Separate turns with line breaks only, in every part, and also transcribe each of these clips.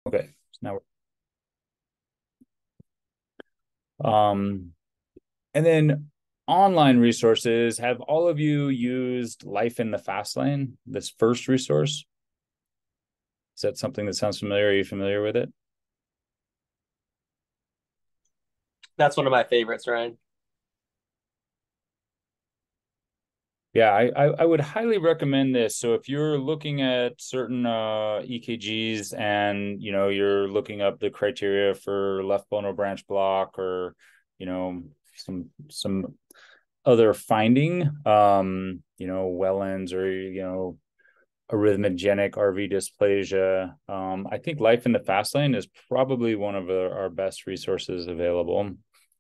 Okay, so now and then online resources. Have all of you used Life in the Fast Lane, this first resource? Is that something that sounds familiar? Are you familiar with it?
That's one of my favorites, Ryan.
Yeah, I would highly recommend this. So if you're looking at certain EKGs and you're looking up the criteria for left bone branch block or you know some other finding, Wellens or arrhythmogenic RV dysplasia, I think Life in the Fast Lane is probably one of our best resources available,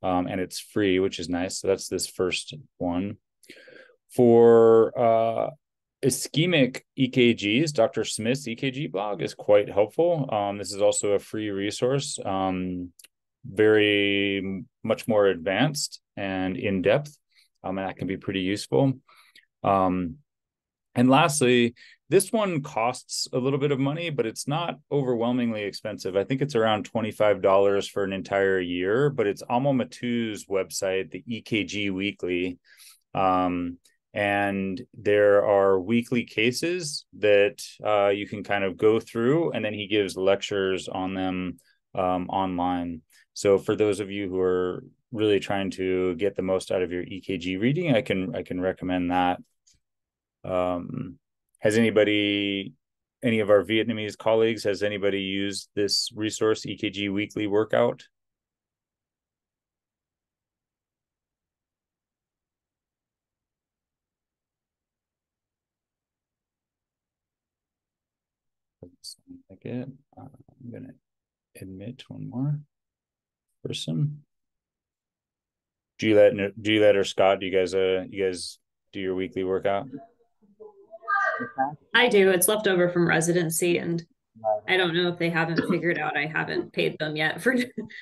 and it's free, which is nice. So that's this first one. For ischemic EKGs, Dr. Smith's EKG blog is quite helpful. This is also a free resource, very much more advanced and in depth, and that can be pretty useful. Um, and lastly, this one costs a little bit of money, but it's not overwhelmingly expensive. I think it's around $25 for an entire year, but it's Amo Matu's website, the EKG Weekly. Um, and there are weekly cases that you can kind of go through, and then he gives lectures on them online. So for those of you who are really trying to get the most out of your EKG reading, I can recommend that. Has any of our Vietnamese colleagues, has anybody used this resource, EKG Weekly Workout? Sound like it. I'm gonna admit one more person. Juliet or Scott, do you guys do your weekly workout?
I do. It's left over from residency, and I don't know if they haven't figured out I haven't paid them yet for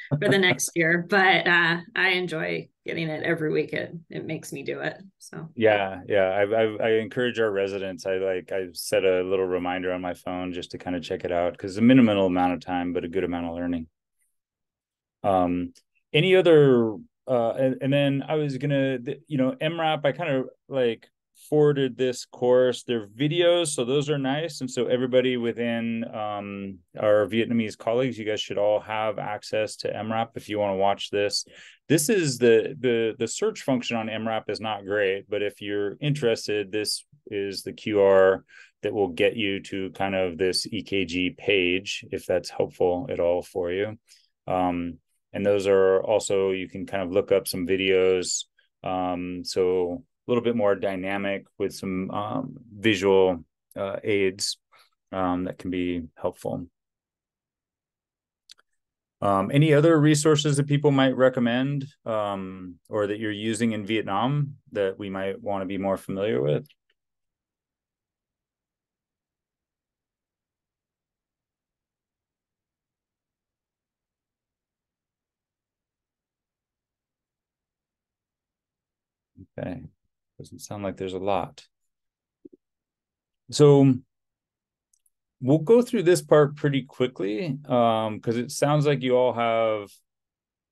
for the next year, but I enjoy getting it every week. It makes me do it. So
Yeah. I encourage our residents. I set a little reminder on my phone just to kind of check it out because a minimal amount of time, but a good amount of learning. Any other and then I was gonna, MRAP, I kind of like forwarded this course. They're videos, so those are nice. And so everybody within our Vietnamese colleagues, you guys should all have access to MRAP if you want to watch this. This is the search function on MRAP is not great, but if you're interested, this is the QR that will get you to kind of this EKG page, if that's helpful at all for you. And those are also, you can kind of look up some videos. So a little bit more dynamic with some visual aids that can be helpful. Any other resources that people might recommend or that you're using in Vietnam that we might want to be more familiar with? Okay, doesn't sound like there's a lot. So we'll go through this part pretty quickly because it sounds like you all have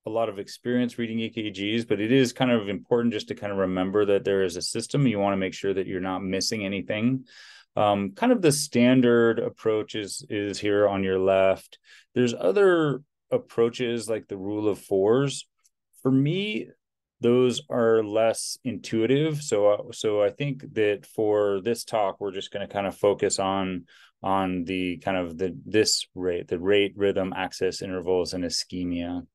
a lot of experience reading EKGs, but it is kind of important just to kind of remember that there is a system. You want to make sure that you're not missing anything. Kind of the standard approach is here on your left. There's other approaches like the rule of fours. For me, those are less intuitive. So I think that for this talk, we're just going to kind of focus on the kind of the rate, rhythm, access intervals, and ischemia.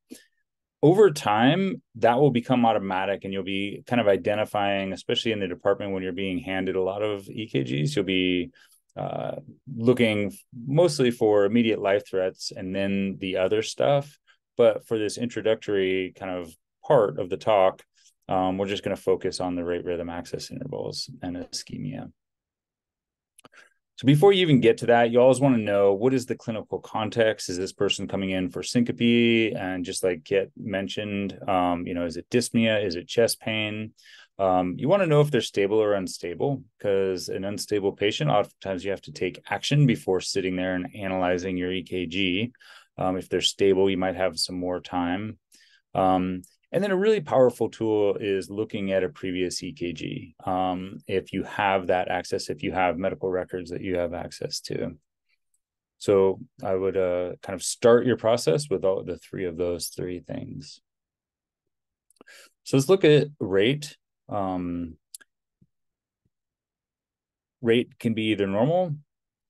Over time, that will become automatic, and you'll be kind of identifying, especially in the department when you're being handed a lot of EKGs, you'll be uh, looking mostly for immediate life threats and then the other stuff. But for this introductory kind of part of the talk, we're just going to focus on the rate, rhythm, access intervals and ischemia. So before you even get to that, you always want to know, what is the clinical context? Is this person coming in for syncope? And just like Kit mentioned, is it dyspnea? Is it chest pain? You want to know if they're stable or unstable, because an unstable patient, oftentimes you have to take action before sitting there and analyzing your EKG. If they're stable, you might have some more time. And then a really powerful tool is looking at a previous EKG. If you have that access, if you have medical records that you have access to. So I would kind of start your process with all the three of those three things. So let's look at rate. Rate can be either normal,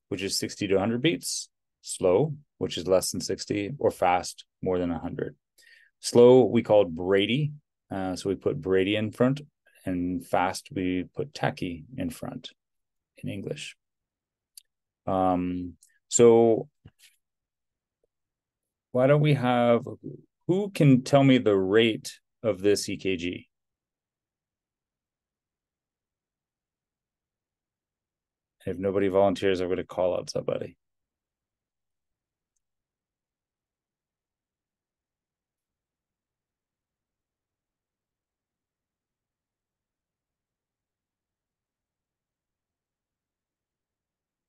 which is 60 to 100 beats, slow, which is less than 60, or fast, more than 100. Slow, we called Brady. So we put Brady in front, and fast, we put tachy in front in English. So why don't we have, who can tell me the rate of this EKG? If nobody volunteers, I'm going to call out somebody.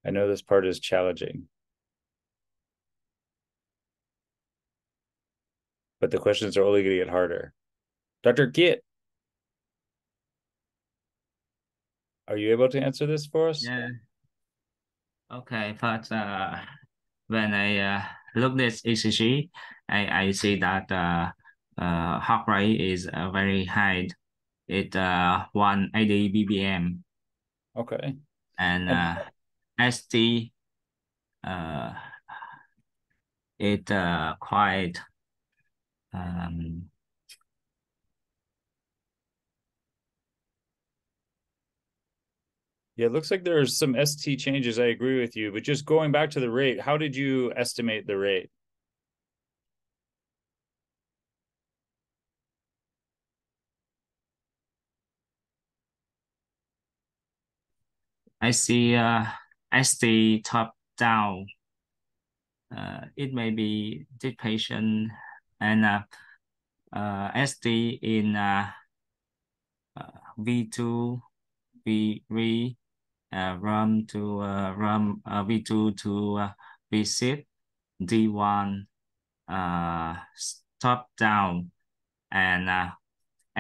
I know this part is challenging, but the questions are only going to get harder. Dr. Kit, are you able to answer this for us?
Yeah. Okay, but when I look this ECG, I see that heart rate is very high. It 180 BPM.
Okay.
And ST it quite
Yeah, it looks like there's some ST changes. I agree with you, but just going back to the rate, how did you estimate the rate?
I see ST top down. It may be this patient and ST in V2, V3, RAM to RAM V2 to V6, D1 top down, and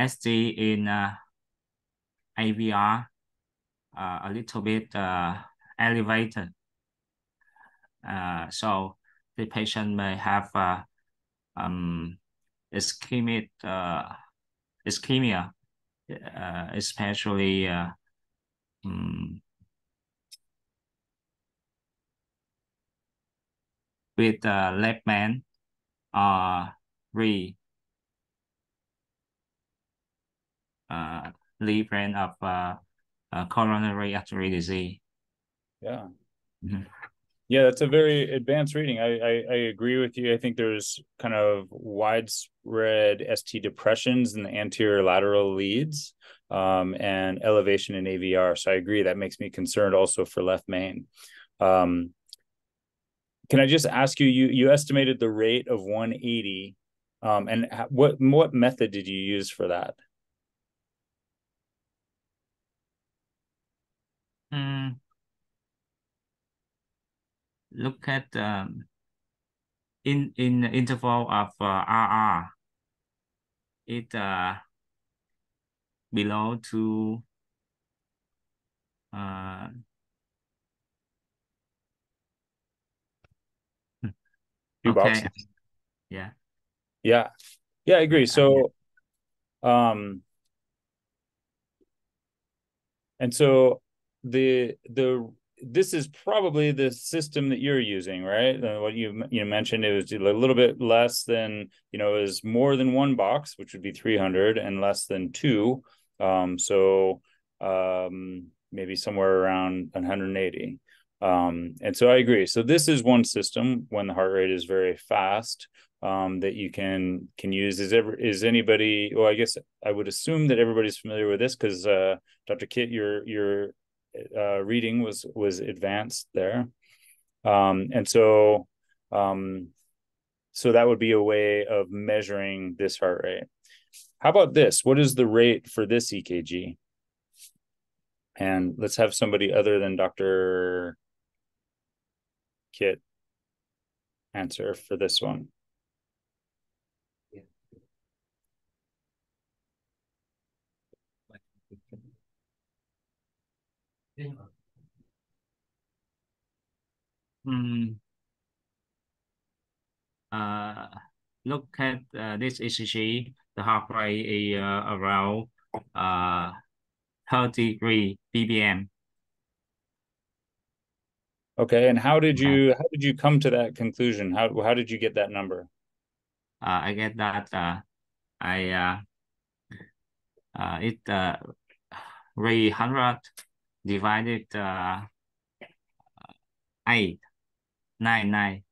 ST in AVR a little bit elevated. So the patient may have ischemic ischemia, especially with left man re lead of coronary artery disease.
Yeah.
Mm-hmm.
Yeah, that's a very advanced reading. I agree with you. I think there's kind of widespread ST depressions in the anterior lateral leads and elevation in AVR. So I agree. That makes me concerned also for left main. Can I just ask you, you estimated the rate of 180, and what method did you use for that?
Look at in the interval of RR, it below to
Few
okay.
boxes.
Yeah.
Yeah, I agree. So and so this is probably the system that you're using, right? What you mentioned, it was a little bit less than, it was more than one box, which would be 300, and less than two. So maybe somewhere around 180. And so I agree. So this is one system when the heart rate is very fast that you can use. Is anybody? Well, I guess I would assume that everybody's familiar with this because Dr. Kit, your reading was advanced there, and so so that would be a way of measuring this heart rate. How about this? What is the rate for this EKG? And let's have somebody other than Dr. Kit answer for this one.
Hmm. Look at this ECG. The heart rate is around 33 ppm.
Okay, and how did you come to that conclusion? How did you get that number?
I get that I it rate 100 divided 8 9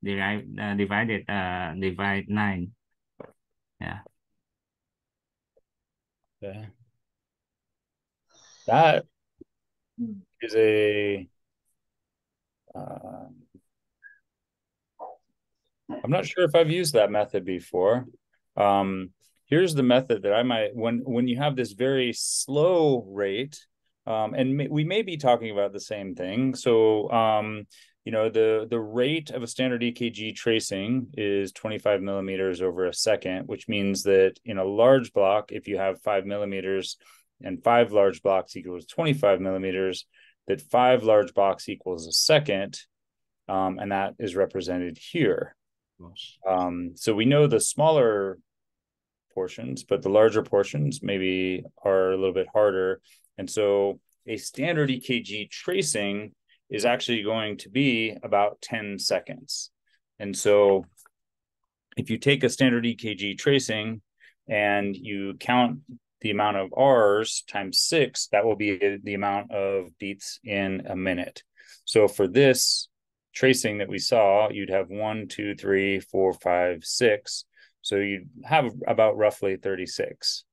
divided divide 9. Yeah.
Okay. That is a I'm not sure if I've used that method before. Here's the method that I might, when you have this very slow rate, and we may be talking about the same thing. So, the rate of a standard EKG tracing is 25 millimeters over a second, which means that in a large block, if you have 5 millimeters and 5 large blocks equals 25 millimeters, that 5 large blocks equals a second, and that is represented here. So we know the smaller portions, but the larger portions maybe are a little bit harder. And so a standard EKG tracing is actually going to be about 10 seconds. And so if you take a standard EKG tracing and you count the amount of R's times 6, that will be the amount of beats in a minute. So for this tracing that we saw, you'd have 1, 2, 3, 4, 5, 6. So you'd have about roughly 36.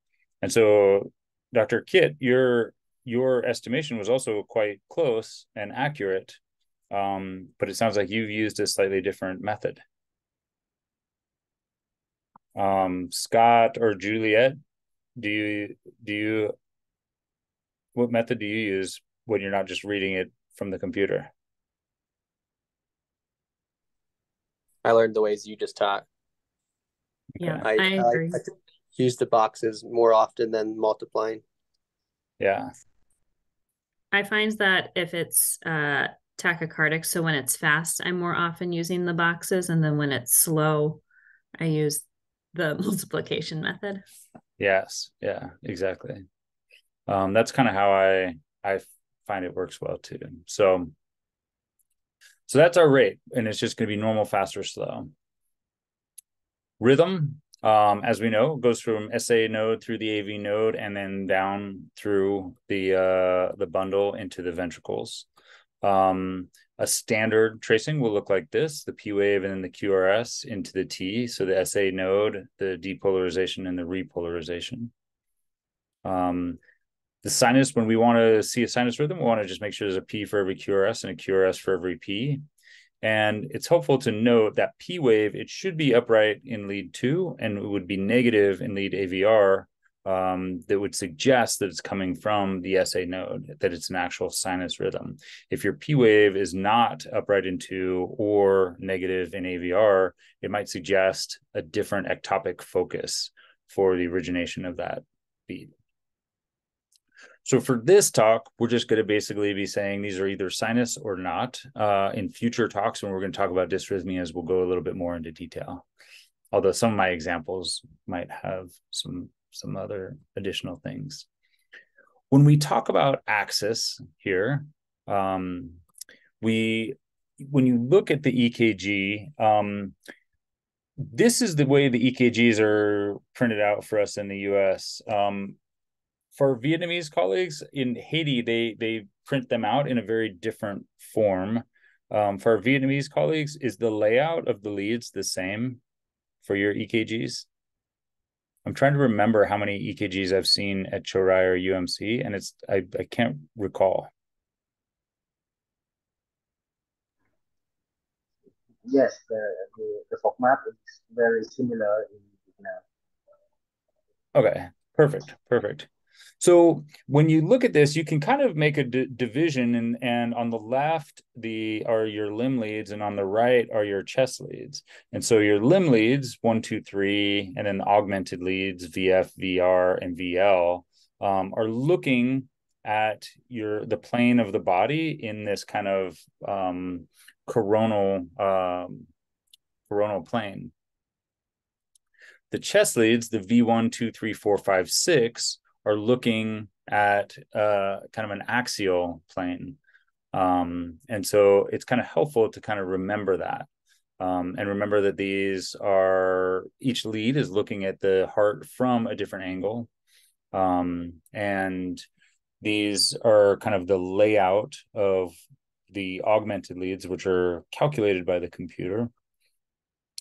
And so, Dr. Kit, your estimation was also quite close and accurate, but it sounds like you've used a slightly different method. Scott or Juliet, what method do you use when you're not just reading it from the computer?
I learned the ways you just taught.
Yeah,
I
agree.
I use the boxes more often than multiplying.
Yeah.
I find that if it's tachycardic, so when it's fast, I'm more often using the boxes, and then when it's slow, I use the multiplication method.
Yes. Yeah, exactly. That's kind of how I find it works well too. So that's our rate, and it's just going to be normal, fast, or slow. Rhythm, as we know, goes from SA node through the AV node and then down through the bundle into the ventricles. A standard tracing will look like this: the P wave and then the QRS into the T. So the SA node, the depolarization and the repolarization. The sinus, when we want to see a sinus rhythm, we want to just make sure there's a P for every QRS and a QRS for every P. And it's helpful to note that P wave, it should be upright in lead 2 and it would be negative in lead AVR. That would suggest that it's coming from the SA node, that it's an actual sinus rhythm. If your P wave is not upright in 2 or negative in AVR, it might suggest a different ectopic focus for the origination of that beat. So for this talk, we're just going to basically be saying these are either sinus or not. In future talks, when we're going to talk about dysrhythmias, we'll go a little bit more into detail. Although some of my examples might have some other additional things. When we talk about axis here, when you look at the EKG, this is the way the EKGs are printed out for us in the US. For Vietnamese colleagues in Haiti, they print them out in a very different form. For our Vietnamese colleagues, is the layout of the leads the same for your EKGs? I'm trying to remember how many EKGs I've seen at Chorai or UMC, and I can't recall.
Yes, the format is very similar in Vietnam.
Okay, perfect. So when you look at this, you can kind of make a division, and on the left are your limb leads, and on the right are your chest leads. And so your limb leads, 1, 2, 3, and then augmented leads, VF, VR, and VL, are looking at the plane of the body in this kind of coronal plane. The chest leads, the V1, 2, 3, 4, 5, 6, are looking at kind of an axial plane. And so it's kind of helpful to kind of remember that. And remember that each lead is looking at the heart from a different angle. And these are kind of the layout of the augmented leads, which are calculated by the computer.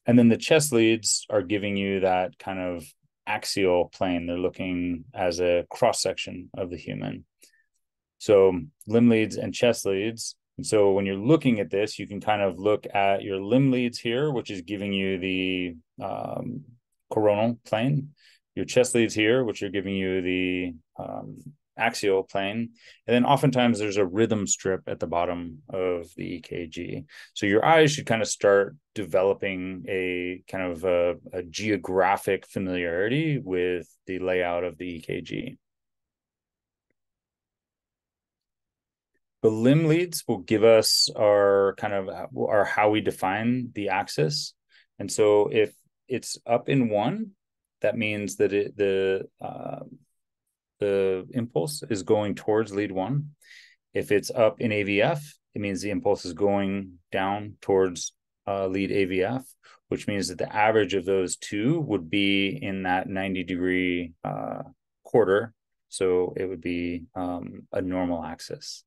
And then the chest leads are giving you that kind of axial plane. They're looking as a cross section of the human. So limb leads and chest leads. And so when you're looking at this, you can kind of look at your limb leads here, which is giving you the coronal plane, your chest leads here, which are giving you the axial plane. And then oftentimes there's a rhythm strip at the bottom of the EKG. So your eyes should kind of start developing a kind of a geographic familiarity with the layout of the EKG. The limb leads will give us our how we define the axis. And so if it's up in 1, that means that the impulse is going towards lead 1. If it's up in AVF, it means the impulse is going down towards lead AVF, which means that the average of those two would be in that 90-degree quarter. So it would be a normal axis.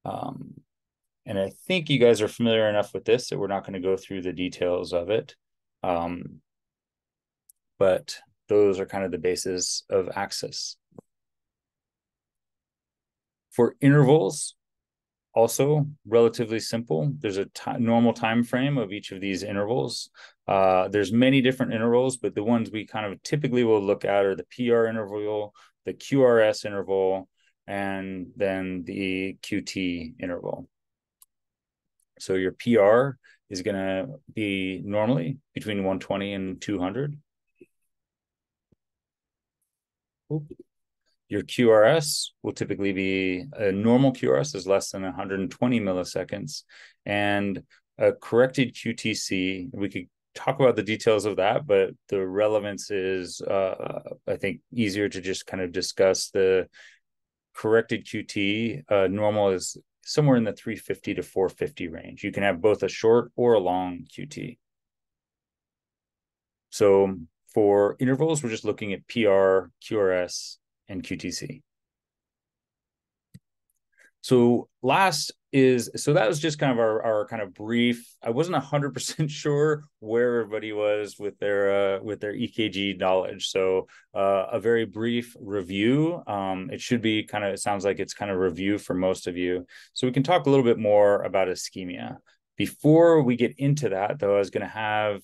And I think you guys are familiar enough with this that we're not going to go through the details of it. But those are kind of the basis of axis. For intervals, also relatively simple. There's a normal time frame of each of these intervals. There's many different intervals, but the ones we kind of typically will look at are the PR interval, the QRS interval, and then the QT interval. So your PR is going to be normally between 120 and 200. Your QRS will typically be a normal QRS is less than 120 milliseconds, and a corrected QTC. We could talk about the details of that, but the relevance is, I think, easier to just kind of discuss the corrected QT. Normal is somewhere in the 350 to 450 range. You can have both a short or a long QT. So for intervals, we're just looking at PR, QRS, and QTC. So that was just kind of our kind of brief. I wasn't 100% sure where everybody was with their EKG knowledge. So a very brief review. It sounds like it's kind of review for most of you. So we can talk a little bit more about ischemia. Before we get into that, though, I was going to have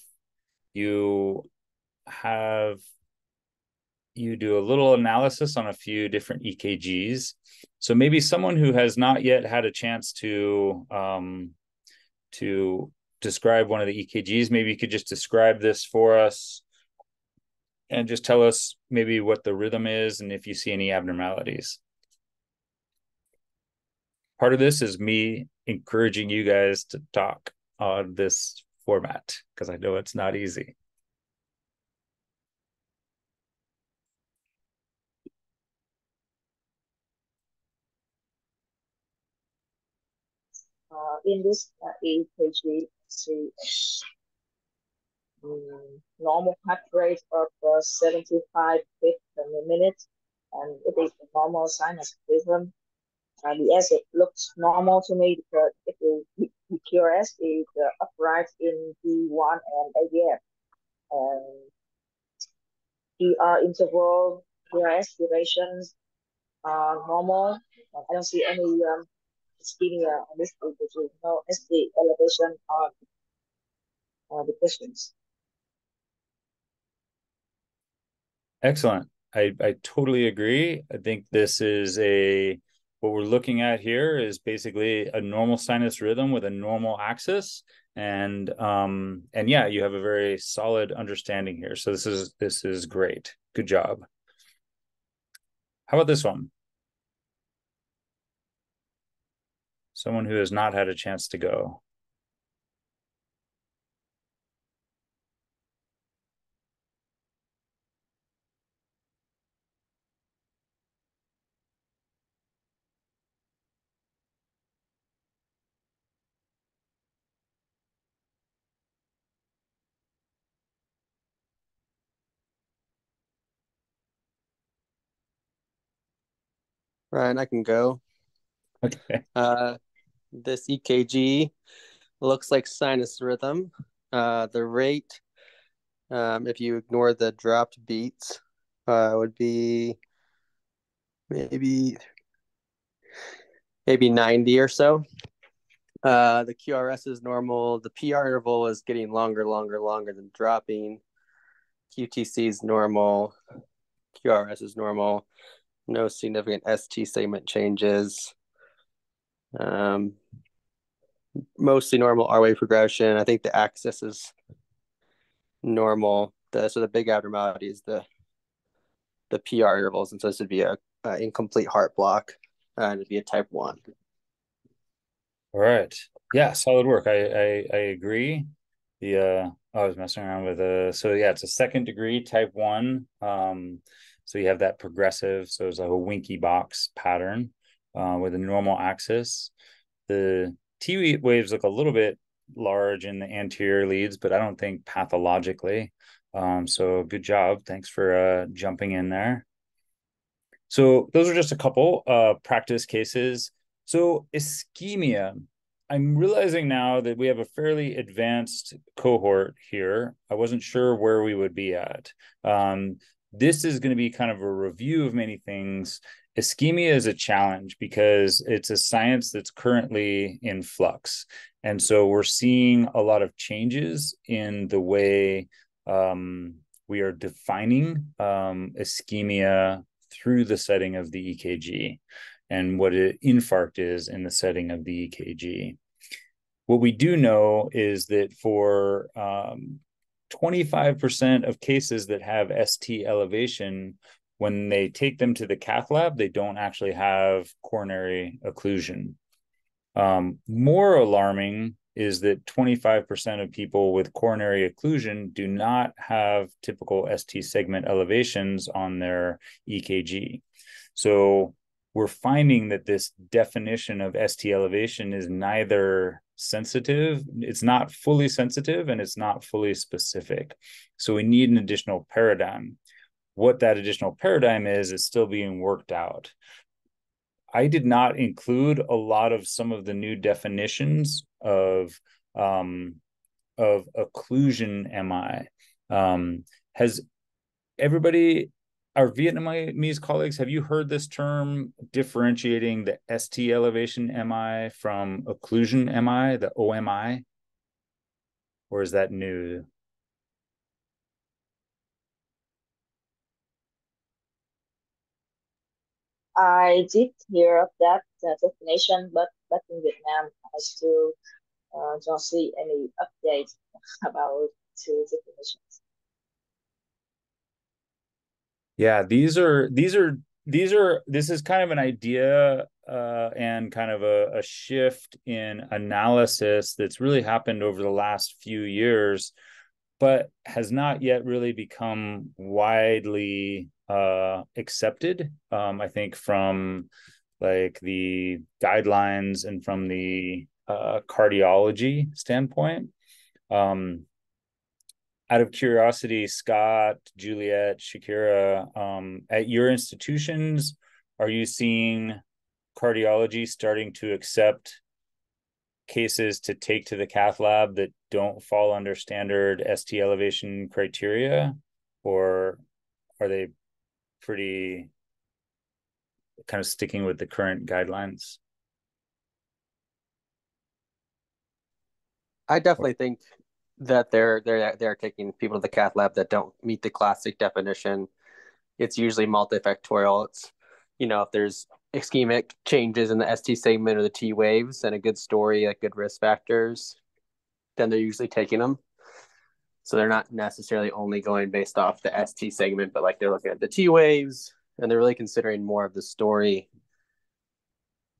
you do a little analysis on a few different EKGs. So maybe someone who has not yet had a chance to describe one of the EKGs, maybe you could just describe this for us and just tell us maybe what the rhythm is and if you see any abnormalities. Part of this is me encouraging you guys to talk on this format because I know it's not easy.
In this EKG, see normal heart rate of 75 beats per minute, and it is a normal sinus rhythm. The acid looks normal to me because the QRS is upright in D1 and AVF, and interval QRS durations are normal. I don't see any ischemia on this group, which is no ST elevation or depressions.
Excellent. I totally agree. I think this is what we're looking at here is basically a normal sinus rhythm with a normal axis. And yeah, you have a very solid understanding here. So this is great. Good job. How about this one? Someone who has not had a chance to go.
Ryan, I can go.
Okay.
This EKG looks like sinus rhythm. The rate, if you ignore the dropped beats, would be maybe 90 or so. The QRS is normal. The PR interval is getting longer than dropping. QTC is normal. QRS is normal. No significant ST segment changes. Mostly normal R wave progression. I think the axis is normal. So the big abnormality is the PR intervals, and so this would be a incomplete heart block, and it'd be a type 1.
All right. Yeah, solid work. I agree. I was messing around with so yeah, it's a second degree type 1. So you have that progressive, so it's like a winky box pattern with a normal axis. The T waves look a little bit large in the anterior leads, but I don't think pathologically. So good job. Thanks for jumping in there. So those are just a couple practice cases. So ischemia, I'm realizing now that we have a fairly advanced cohort here. I wasn't sure where we would be at. This is going to be kind of a review of many things. Ischemia is a challenge because it's a science that's currently in flux. And so we're seeing a lot of changes in the way we are defining ischemia through the setting of the EKG and what an infarct is in the setting of the EKG. What we do know is that for 25% of cases that have ST elevation, when they take them to the cath lab, they don't actually have coronary occlusion. More alarming is that 25% of people with coronary occlusion do not have typical ST segment elevations on their EKG. So we're finding that this definition of ST elevation is neither sensitive, it's not fully sensitive, and it's not fully specific. So we need an additional paradigm. What that additional paradigm is still being worked out. I did not include a lot of some of the new definitions of occlusion MI. Has everybody, our Vietnamese colleagues, have you heard this term differentiating the ST elevation MI from occlusion MI, the OMI? Or is that new?
I did hear of that definition, but back in Vietnam, I still don't see any updates about two definitions.
Yeah, this is kind of an idea and kind of a shift in analysis that's really happened over the last few years, but has not yet really become widely accepted. I think from like the guidelines and from the cardiology standpoint. Out of curiosity, Scott, Juliet, Shakira, at your institutions, are you seeing cardiology starting to accept cases to take to the cath lab that don't fall under standard ST elevation criteria? Or are they pretty kind of sticking with the current guidelines?
I definitely think that they're taking people to the cath lab that don't meet the classic definition. it's usually multifactorial. It's, if there's ischemic changes in the ST segment or the T waves and a good story, like good risk factors, then they're usually taking them. So they're not necessarily only going based off the ST segment, but like they're looking at the T waves and they're really considering more of the story,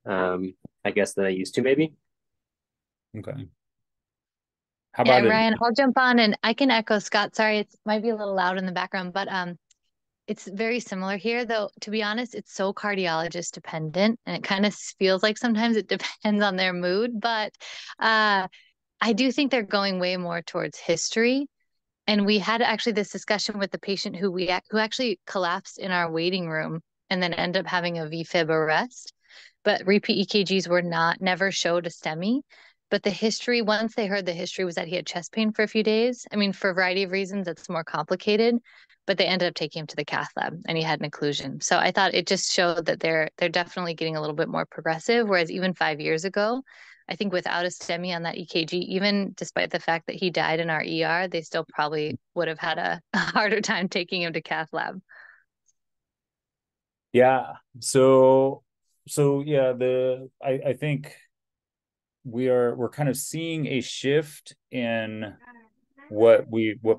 I guess, than I used to maybe.
Okay. How
Yeah,
about
Ryan, I'll jump on and I can echo Scott. Sorry, it might be a little loud in the background, but it's very similar here, though. To be honest, it's so cardiologist dependent, and it kind of feels like sometimes it depends on their mood. But I do think they're going way more towards history. And we had actually this discussion with the patient who actually collapsed in our waiting room and then ended up having a VFib arrest. But repeat EKGs were never showed a STEMI. But the history, once they heard the history, was that he had chest pain for a few days. I mean, for a variety of reasons, it's more complicated. But they ended up taking him to the cath lab, and he had an occlusion. So I thought it just showed that they're definitely getting a little bit more progressive. Whereas even 5 years ago, I think without a STEMI on that EKG, even despite the fact that he died in our ER, they still probably would have had a harder time taking him to cath lab.
Yeah. So yeah, I think we're kind of seeing a shift in what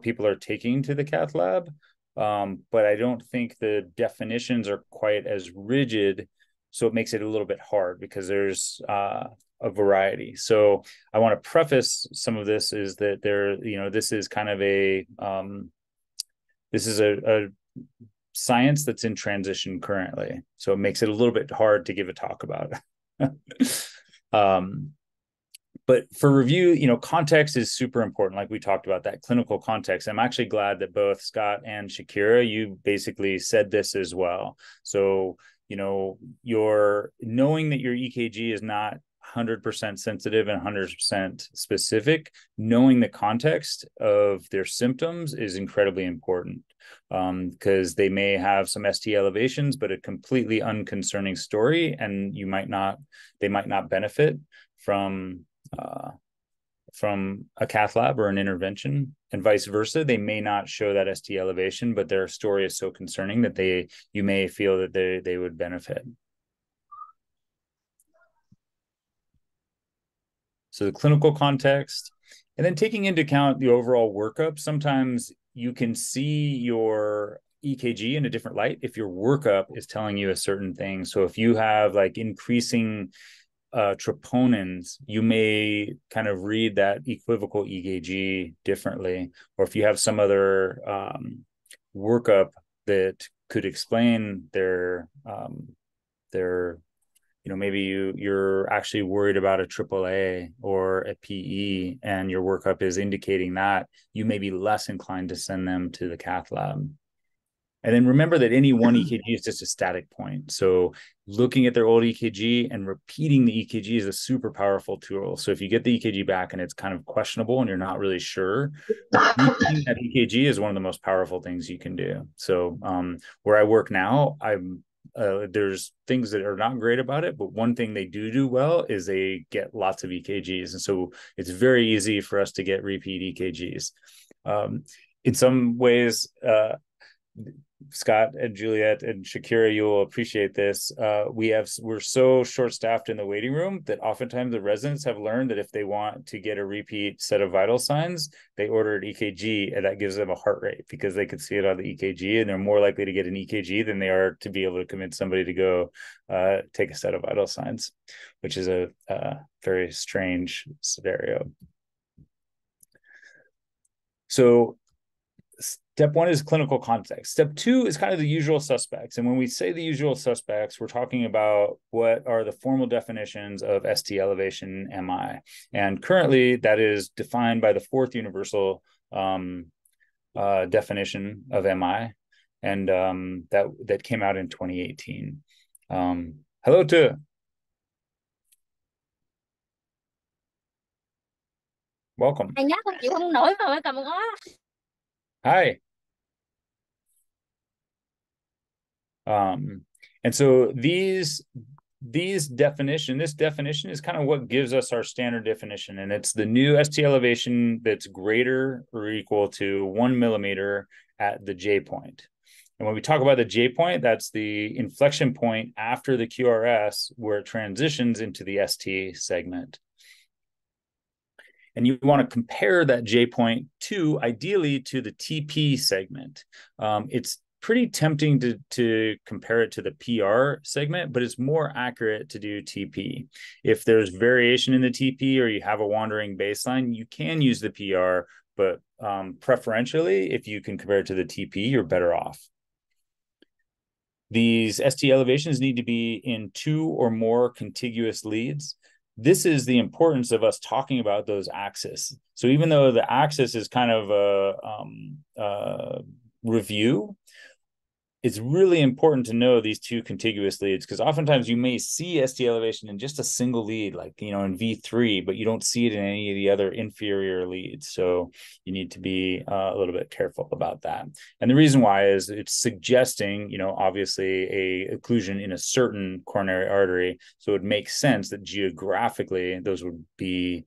people are taking to the cath lab. But I don't think the definitions are quite as rigid. So it makes it a little bit hard because there's a variety. So I want to preface some of this is that this is kind of this is a science that's in transition currently. So it makes it a little bit hard to give a talk about. But for review, context is super important. Like we talked about, that clinical context. I'm actually glad that both Scott and Shakira, you basically said this as well. So, you're knowing that your EKG is not 100% sensitive and 100% specific, knowing the context of their symptoms is incredibly important, because they may have some ST elevations, but a completely unconcerning story, and they might not benefit from a cath lab or an intervention, and vice versa. They may not show that ST elevation, but their story is so concerning that you may feel that they would benefit. So the clinical context, and then taking into account the overall workup. Sometimes you can see your EKG in a different light if your workup is telling you a certain thing. So if you have like increasing troponins, you may kind of read that equivocal EKG differently. Or if you have some other workup that could explain their maybe you're actually worried about a AAA or a PE, and your workup is indicating that, you may be less inclined to send them to the cath lab. And then remember that any one EKG is just a static point. So looking at their old EKG and repeating the EKG is a super powerful tool. So if you get the EKG back and it's kind of questionable and you're not really sure, repeating that EKG is one of the most powerful things you can do. So where I work now, there's things that are not great about it, but one thing they do well is they get lots of EKGs. And so it's very easy for us to get repeat EKGs. In some ways, Scott and Juliet and Shakira, you will appreciate this. We're so short-staffed in the waiting room that oftentimes the residents have learned that if they want to get a repeat set of vital signs, they order an EKG, and that gives them a heart rate because they can see it on the EKG, and they're more likely to get an EKG than they are to be able to convince somebody to go take a set of vital signs, which is a very strange scenario. So step one is clinical context. Step two is kind of the usual suspects. And when we say the usual suspects, we're talking about what are the formal definitions of ST elevation MI. And currently that is defined by the fourth universal definition of MI. And that came out in 2018. Hello to welcome. Hi. And so this definition is kind of what gives us our standard definition, and it's the new ST elevation that's greater or equal to 1 millimeter at the J point. And when we talk about the J point, that's the inflection point after the QRS where it transitions into the ST segment. And you want to compare that J point ideally to the TP segment. It's pretty tempting to compare it to the PR segment, but it's more accurate to do TP. If there's variation in the TP or you have a wandering baseline, you can use the PR, but preferentially, if you can compare it to the TP, you're better off. These ST elevations need to be in 2 or more contiguous leads. This is the importance of us talking about those axes. So even though the axis is kind of a review, it's really important to know these 2 contiguous leads, because oftentimes you may see ST elevation in just a single lead, like, you know, in V3, but you don't see it in any of the other inferior leads. So you need to be a little bit careful about that. And the reason why is it's suggesting, you know, obviously a occlusion in a certain coronary artery. So it makes sense that geographically those would be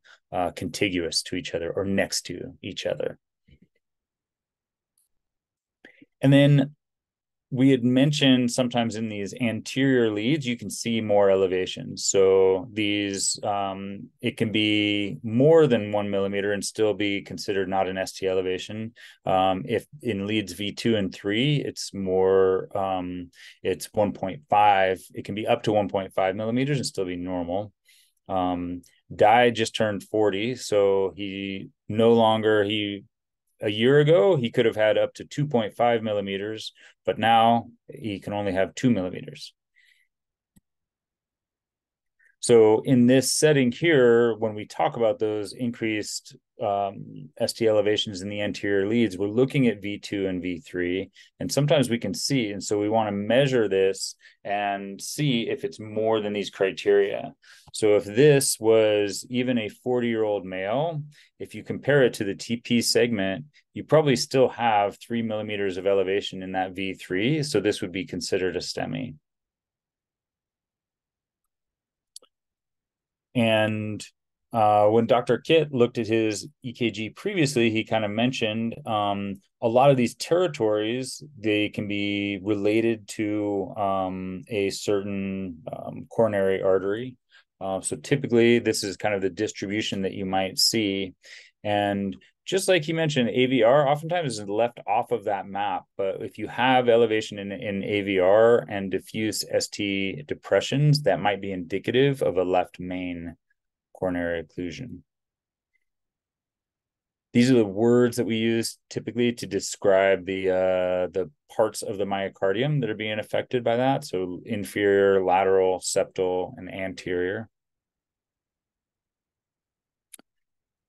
contiguous to each other or next to each other. And then we had mentioned sometimes in these anterior leads, you can see more elevations. So these, it can be more than 1 millimeter and still be considered not an ST elevation. If in leads V2 and 3, it's more, it's 1.5. It can be up to 1.5 millimeters and still be normal. Di just turned 40, so a year ago, he could have had up to 2.5 millimeters, but now he can only have 2 millimeters. So in this setting here, when we talk about those increased ST elevations in the anterior leads, we're looking at V2 and V3, and sometimes we can see, and so we want to measure this and see if it's more than these criteria. So if this was even a 40-year-old male, if you compare it to the TP segment, you probably still have 3 millimeters of elevation in that V3, so this would be considered a STEMI. And when Dr. Kitt looked at his EKG previously, he kind of mentioned a lot of these territories, they can be related to a certain coronary artery. So typically, this is kind of the distribution that you might see. And just like he mentioned, AVR oftentimes is left off of that map. But if you have elevation in AVR and diffuse ST depressions, that might be indicative of a left main coronary occlusion. These are the words that we use typically to describe the parts of the myocardium that are being affected by that. So inferior, lateral, septal, and anterior.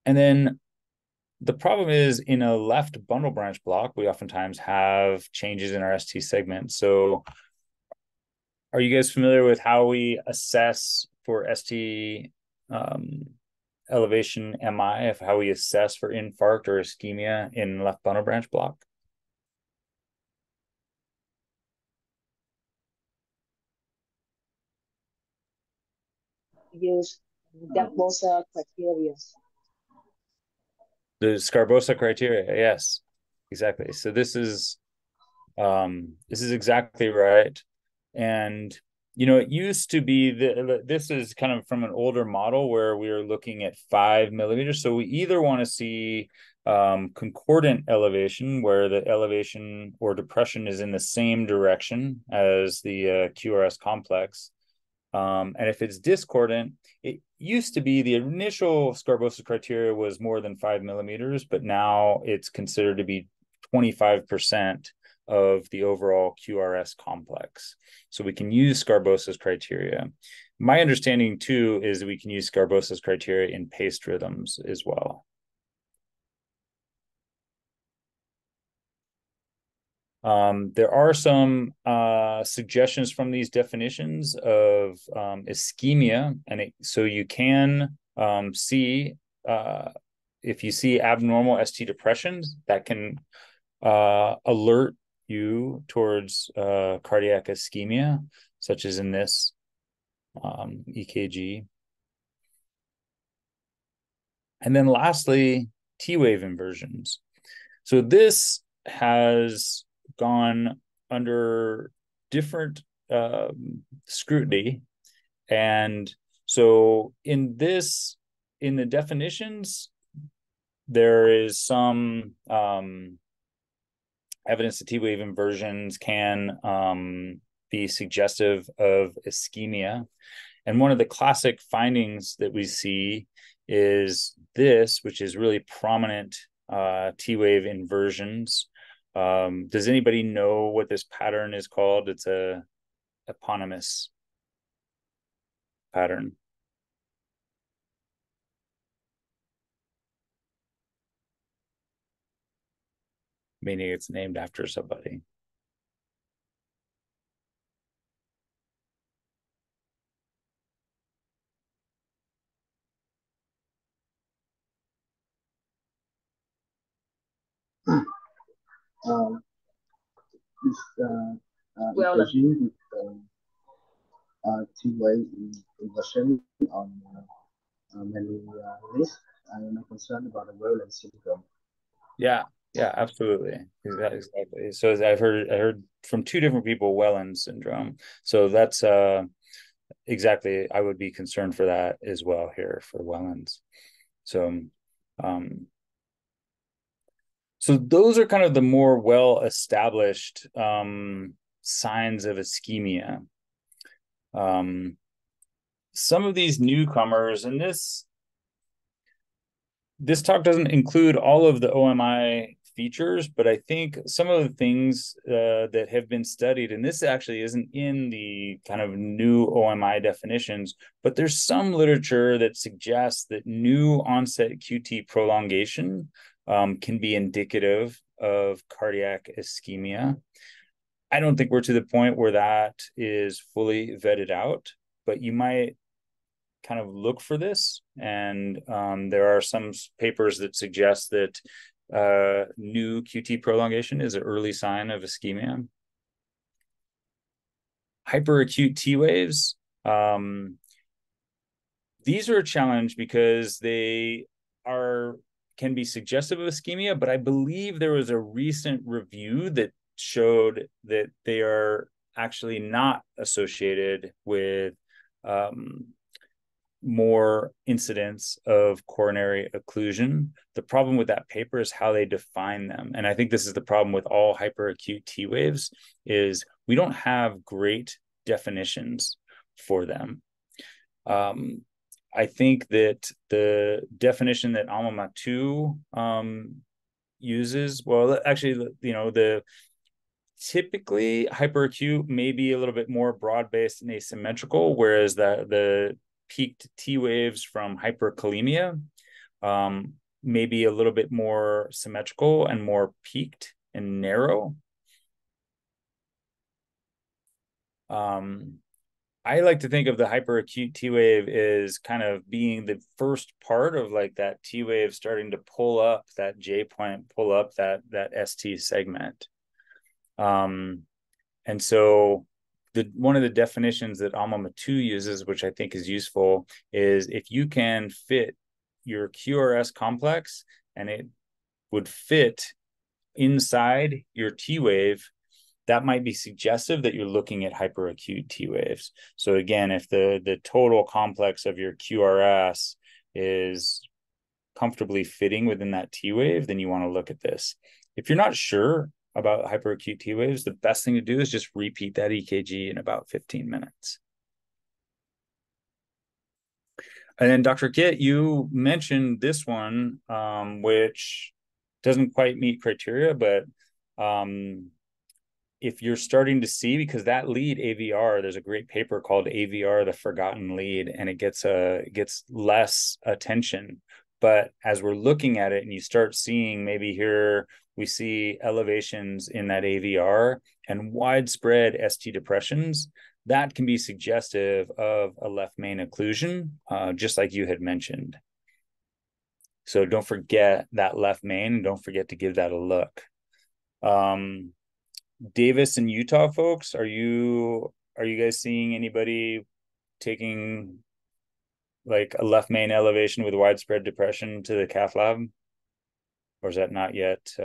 And then the problem is in a left bundle branch block, we oftentimes have changes in our ST segment. So are you guys familiar with how we assess for ST elevation MI, of how we assess for infarct or ischemia in left bundle branch block?
Use Barbosa criteria.
The Scarbosa criteria, yes, exactly. So this is exactly right. And you know, it used to be this is kind of from an older model where we are looking at 5 millimeters. So we either want to see concordant elevation, where the elevation or depression is in the same direction as the QRS complex. And if it's discordant, it used to be the initial Scarbosa criteria was more than 5 millimeters, but now it's considered to be 25% of the overall QRS complex. So we can use Scarbosa's criteria. My understanding too is we can use Scarbosa's criteria in paced rhythms as well. There are some suggestions from these definitions of ischemia, and so you can see if you see abnormal ST depressions, that can alert you towards cardiac ischemia, such as in this EKG. And then lastly, T-wave inversions. So this has gone under different scrutiny. And so in the definitions, there is some evidence that T-wave inversions can be suggestive of ischemia. And one of the classic findings that we see is this, which is really prominent T-wave inversions. Does anybody know what this pattern is called? It's a eponymous pattern. Meaning it's named after somebody.
This
Well,
ECG with T-wave inversion on many lists. I'm not concerned about the Rowland syndrome.
Yeah, absolutely. Exactly. So I heard from two different people Welland syndrome. So that's exactly, I would be concerned for that as well here for Welland's. So those are kind of the more well-established signs of ischemia. Some of these newcomers, and this talk doesn't include all of the OMI features, but I think some of the things that have been studied, and this actually isn't in the kind of new OMI definitions, but there's some literature that suggests that new onset QT prolongation can be indicative of cardiac ischemia. I don't think we're to the point where that is fully vetted out, but you might kind of look for this. And there are some papers that suggest that new QT prolongation is an early sign of ischemia. Hyperacute T waves. These are a challenge because they can be suggestive of ischemia, but I believe there was a recent review that showed that they are actually not associated with more incidents of coronary occlusion. The problem with that paper is how they define them. And I think this is the problem with all hyperacute T waves is we don't have great definitions for them. I think that the definition that Alma 2 uses, well, actually, typically hyperacute may be a little bit more broad-based and asymmetrical, whereas the peaked T waves from hyperkalemia may be a little bit more symmetrical and more peaked and narrow. I like to think of the hyperacute T wave as kind of being the first part of like that T wave starting to pull up that J point, pull up that ST segment. And so one of the definitions that Alma 2 uses, which I think is useful, is if you can fit your QRS complex and it would fit inside your T wave, that might be suggestive that you're looking at hyperacute T waves. So again, if the total complex of your QRS is comfortably fitting within that T wave, then you want to look at this. If you're not sure about hyperacute T waves, the best thing to do is just repeat that EKG in about 15 minutes. And then Dr. Kitt, you mentioned this one, which doesn't quite meet criteria, but if you're starting to see, because that lead AVR, there's a great paper called AVR, the forgotten lead, and it gets less attention. But as we're looking at it and you start seeing, maybe here we see elevations in that AVR and widespread ST depressions, that can be suggestive of a left main occlusion, just like you had mentioned. So don't forget that left main, don't forget to give that a look. Davis and Utah folks, are you guys seeing anybody taking like a left main elevation with widespread depression to the cath lab? Or is that not yet?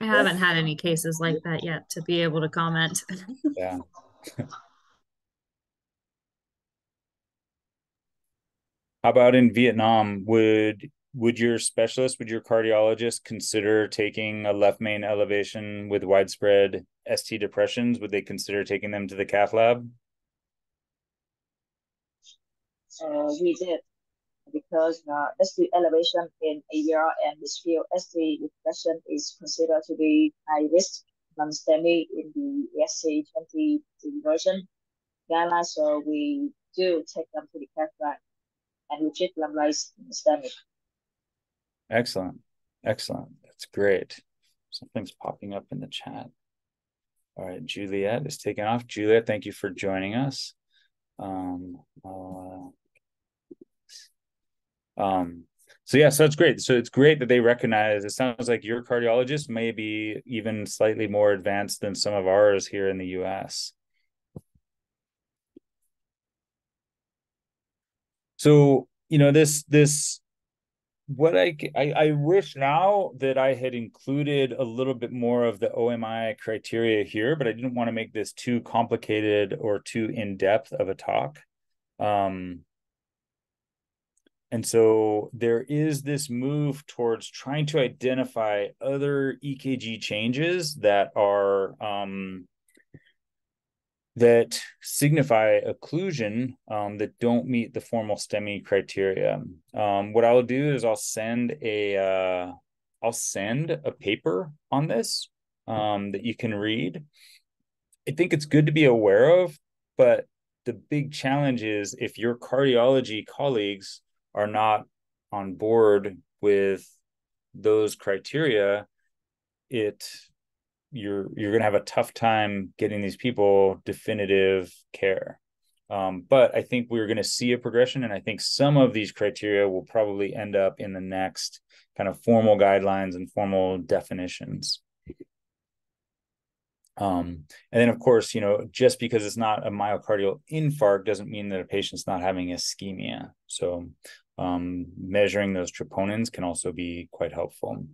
I haven't had any cases like that yet to be able to comment.
Yeah. How about in Vietnam? Would your specialist, would your cardiologist consider taking a left main elevation with widespread ST depressions? Would they consider taking them to the cath lab?
We did because ST elevation in AVR and distal ST depression is considered to be high risk non-STEMI in the ESC 20 version guidelines. So we do take them to the cath lab and we treat them like STEMI.
Excellent. Excellent. That's great. Something's popping up in the chat. All right, Juliet is taking off. Juliet, thank you for joining us. So yeah, so it's great. So it's great that they recognize, it sounds like your cardiologist may be even slightly more advanced than some of ours here in the US. So, this what I wish now that I had included a little bit more of the OMI criteria here, but I didn't want to make this too complicated or too in-depth of a talk. And so there is this move towards trying to identify other EKG changes that are that signify occlusion that don't meet the formal STEMI criteria. What I'll do is I'll send a paper on this that you can read. I think it's good to be aware of, but the big challenge is if your cardiology colleagues are not on board with those criteria, you're going to have a tough time getting these people definitive care. But I think we're going to see a progression, and I think some of these criteria will probably end up in the next kind of formal guidelines and formal definitions. And then, of course, just because it's not a myocardial infarct doesn't mean that a patient's not having ischemia. So measuring those troponins can also be quite helpful.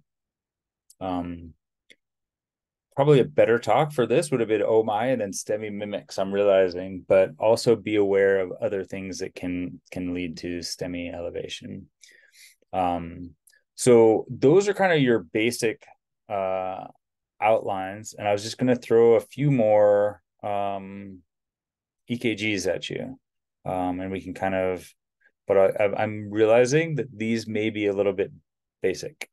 Probably a better talk for this would have been OMI and then STEMI mimics, I'm realizing, but also be aware of other things that can lead to STEMI elevation. So those are kind of your basic outlines, and I was just going to throw a few more EKGs at you, and we can kind of, but I'm realizing that these may be a little bit basic.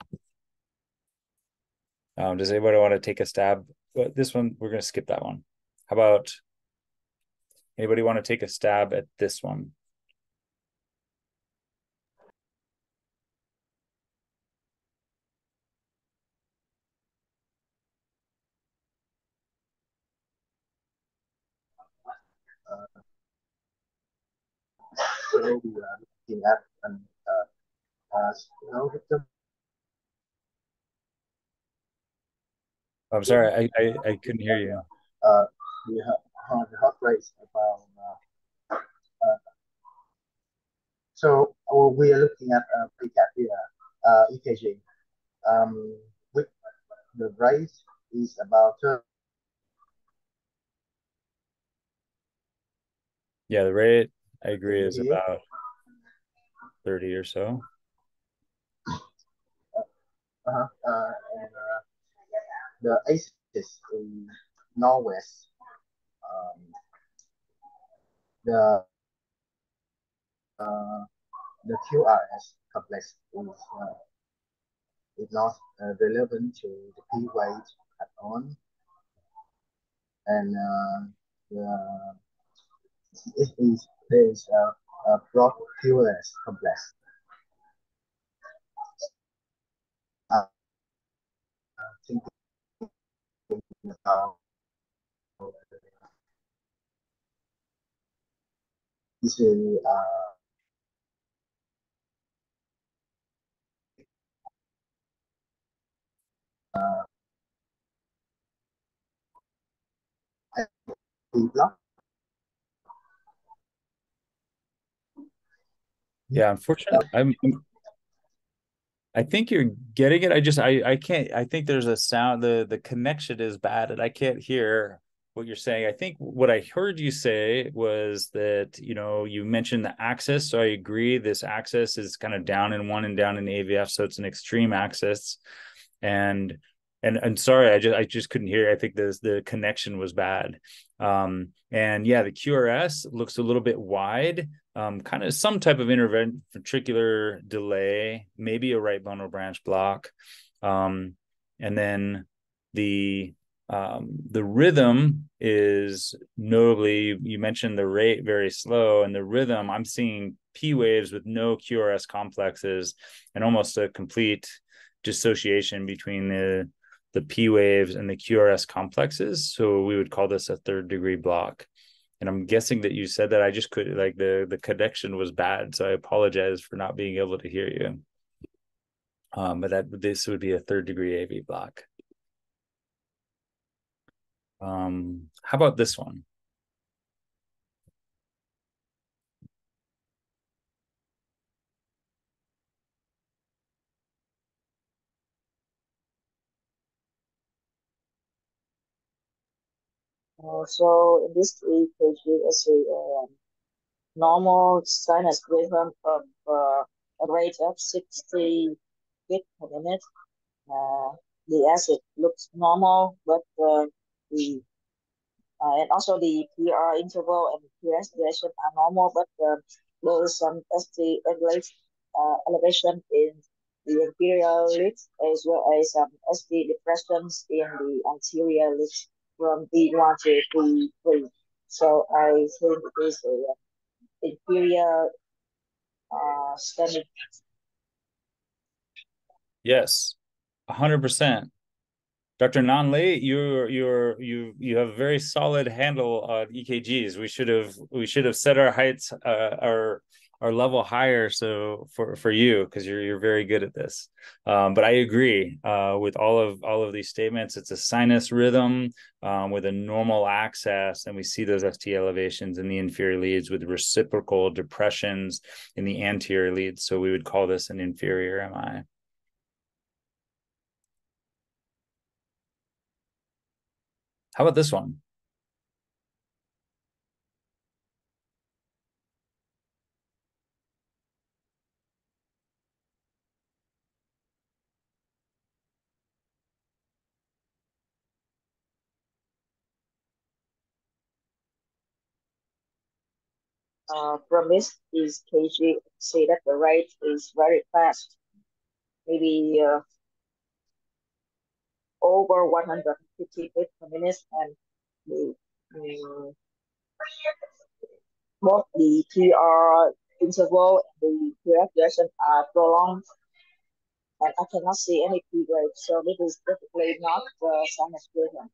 Does anybody want to take a stab? This one, we're going to skip that one. How about anybody want to take a stab at this one?
So we are looking at an victim.
I'm sorry, I couldn't hear you.
We have the heart rate about. So we are looking at precapilar EKG. With the rate is about.
Yeah, the rate, I agree, is about 30 or so.
And the axis in northwest. The QRS complex is not relevant to the P weight at all, and there is a broad QRS complex. Thinking about this is block.
Yeah, unfortunately, I think you're getting it. I can't. I think there's a sound. The connection is bad, and I can't hear what you're saying. I think what I heard you say was that you mentioned the axis. So I agree. This axis is kind of down in one and down in AVF, so it's an extreme axis. And and sorry, I just couldn't hear. I think the connection was bad. And yeah, the QRS looks a little bit wide, kind of some type of interventricular delay, maybe a right bundle branch block. And then the the rhythm is notably, you mentioned the rate very slow, and the rhythm, I'm seeing P waves with no QRS complexes and almost a complete dissociation between the P waves and the QRS complexes. So we would call this a third degree block. And I'm guessing that you said that. I just could, like, the connection was bad. So I apologize for not being able to hear you. But this would be a third degree AV block. How about this one?
So in this EKG, it's a normal sinus rhythm of a rate of 60 beats per minute. The acid looks normal, but the and also the PR interval and PS duration are normal, but there is some ST elevation in the inferior lid as well as some ST depressions in the anterior lid from B1 to B3. So I think it is a inferior standing.
Yes, 100%. Dr. Nanle, you have a very solid handle on EKGs. We should have set our heights, our level higher, so for you, because you're very good at this. But I agree with all of these statements. It's a sinus rhythm with a normal access, and we see those ST elevations in the inferior leads with reciprocal depressions in the anterior leads. So we would call this an inferior MI. How about this one?
From this is KG say that the rate is very fast, maybe over 150 beats per minute, and the both the PR interval and the PR duration are prolonged, and I cannot see any P wave, so this is definitely not the sinus rhythm.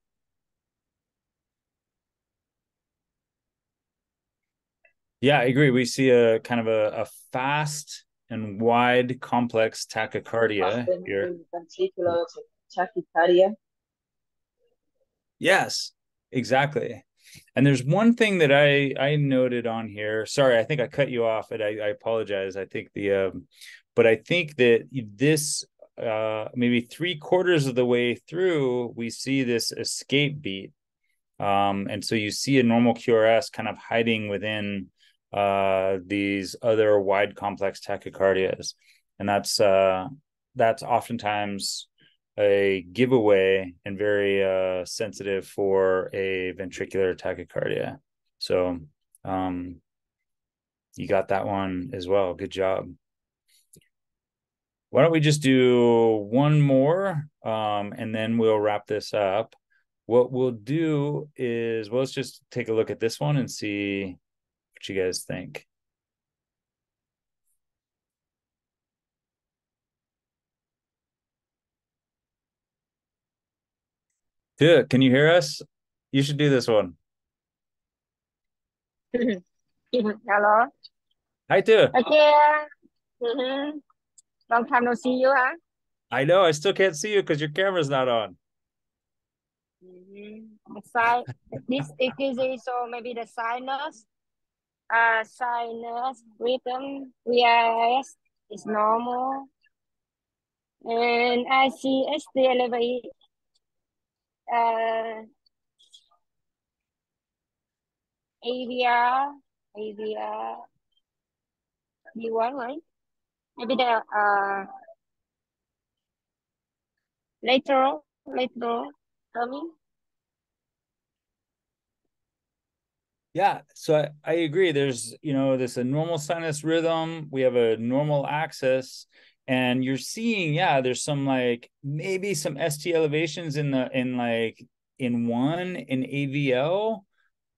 Yeah, I agree. We see a kind of a fast and wide complex tachycardia here.
Ventricular tachycardia.
Yes, exactly. And there's one thing that I noted on here. Sorry, I think I cut you off, and I apologize. I think but I think that this maybe 3/4 of the way through, we see this escape beat. And so you see a normal QRS kind of hiding within these other wide complex tachycardias. And that's oftentimes a giveaway and very sensitive for a ventricular tachycardia. So you got that one as well. Good job. Why don't we just do one more, and then we'll wrap this up. What we'll do is, well, let's just take a look at this one and see what you guys think. Tia, can you hear us? You should do this one.
Hello.
Hi, Tia.
Okay. Long time no see you, huh?
I know, I still can't see you because your camera's not on.
The side, this EKG, so maybe the sinus rhythm, VIS is normal. And I see ST elevate, AVR, AVR B1, right? Maybe the lateral coming.
Yeah, so I agree. There's, this a normal sinus rhythm. We have a normal axis, and you're seeing, yeah, there's some maybe some ST elevations in AVL.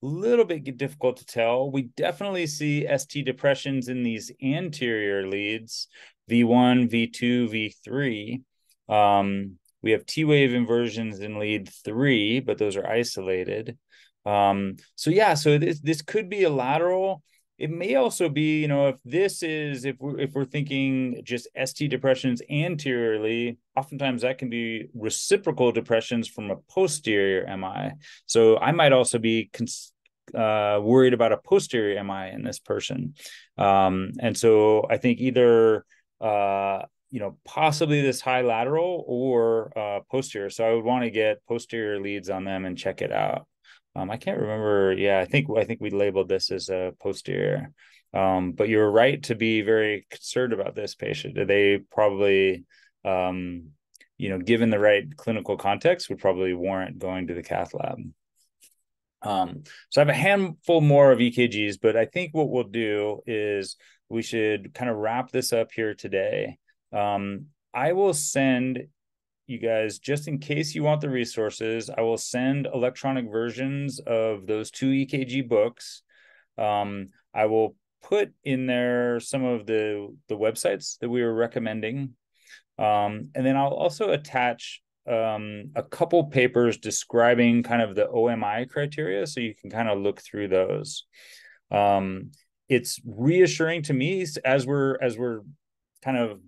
Little bit difficult to tell. We definitely see ST depressions in these anterior leads, V1, V2, V3. We have T wave inversions in lead 3, but those are isolated. So this could be a lateral. It may also be, if we're thinking just ST depressions anteriorly, oftentimes that can be reciprocal depressions from a posterior MI. So I might also be worried about a posterior MI in this person. And so I think either possibly this high lateral or posterior. So I would want to get posterior leads on them and check it out. I can't remember. Yeah, I think we labeled this as a posterior. But you're right to be very concerned about this patient. They probably, given the right clinical context, would probably warrant going to the cath lab. So I have a handful more of EKGs, but I think what we'll do is we should kind of wrap this up here today. I will send you guys, just in case you want the resources, I will send electronic versions of those 2 EKG books. I will put in there some of the websites that we were recommending. And then I'll also attach a couple papers describing kind of the OMI criteria, so you can kind of look through those. It's reassuring to me as we're kind of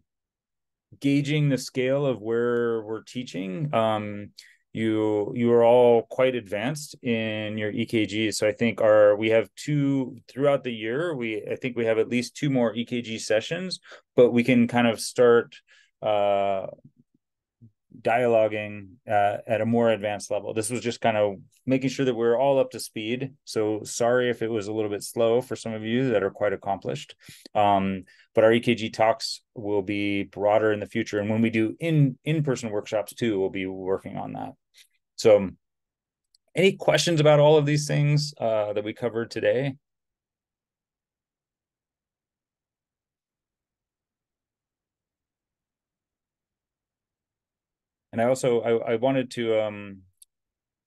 gauging the scale of where we're teaching. You are all quite advanced in your EKG. So I think we have 2 throughout the year. I think we have at least 2 more EKG sessions, but we can kind of start dialoguing at a more advanced level. This was just kind of making sure that we're all up to speed. So sorry if it was a little bit slow for some of you that are quite accomplished. But our EKG talks will be broader in the future. And when we do in-person workshops too, we'll be working on that. So any questions about all of these things that we covered today? And I wanted to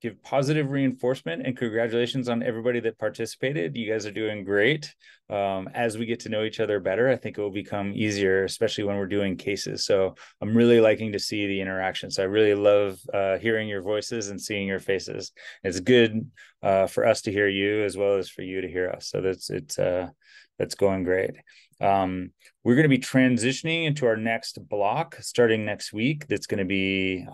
give positive reinforcement and congratulations on everybody that participated. You guys are doing great. As we get to know each other better, I think it will become easier, especially when we're doing cases. So I'm really liking to see the interaction. So I really love hearing your voices and seeing your faces. It's good for us to hear you as well as for you to hear us. So that's going great. We're going to be transitioning into our next block starting next week. That's going to be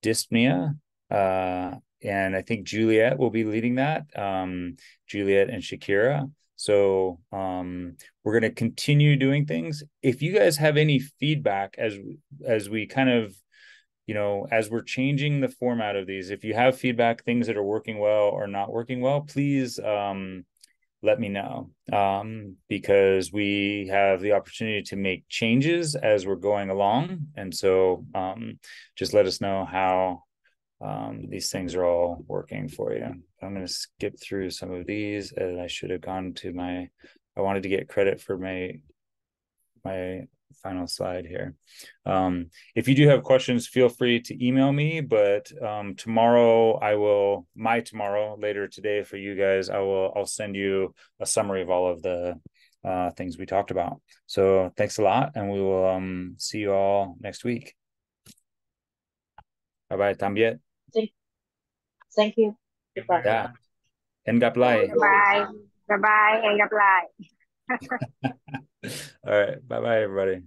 dyspnea. And I think Juliet will be leading that, Juliet and Shakira. So we're going to continue doing things. If you guys have any feedback as we kind of, as we're changing the format of these, if you have feedback, things that are working well or not working well, please let me know, because we have the opportunity to make changes as we're going along. And so just let us know how these things are all working for you. I'm going to skip through some of these, and I should have gone to I wanted to get credit for my final slide here. If you do have questions, feel free to email me, but tomorrow later today for you guys, I'll send you a summary of all of the things we talked about. So thanks a lot, and we will see you all next week. Bye-bye, también.
Thank you. Goodbye.
Yeah. And gaplay.
Bye. Bye bye and gặp lại.
All right. Bye-bye, everybody.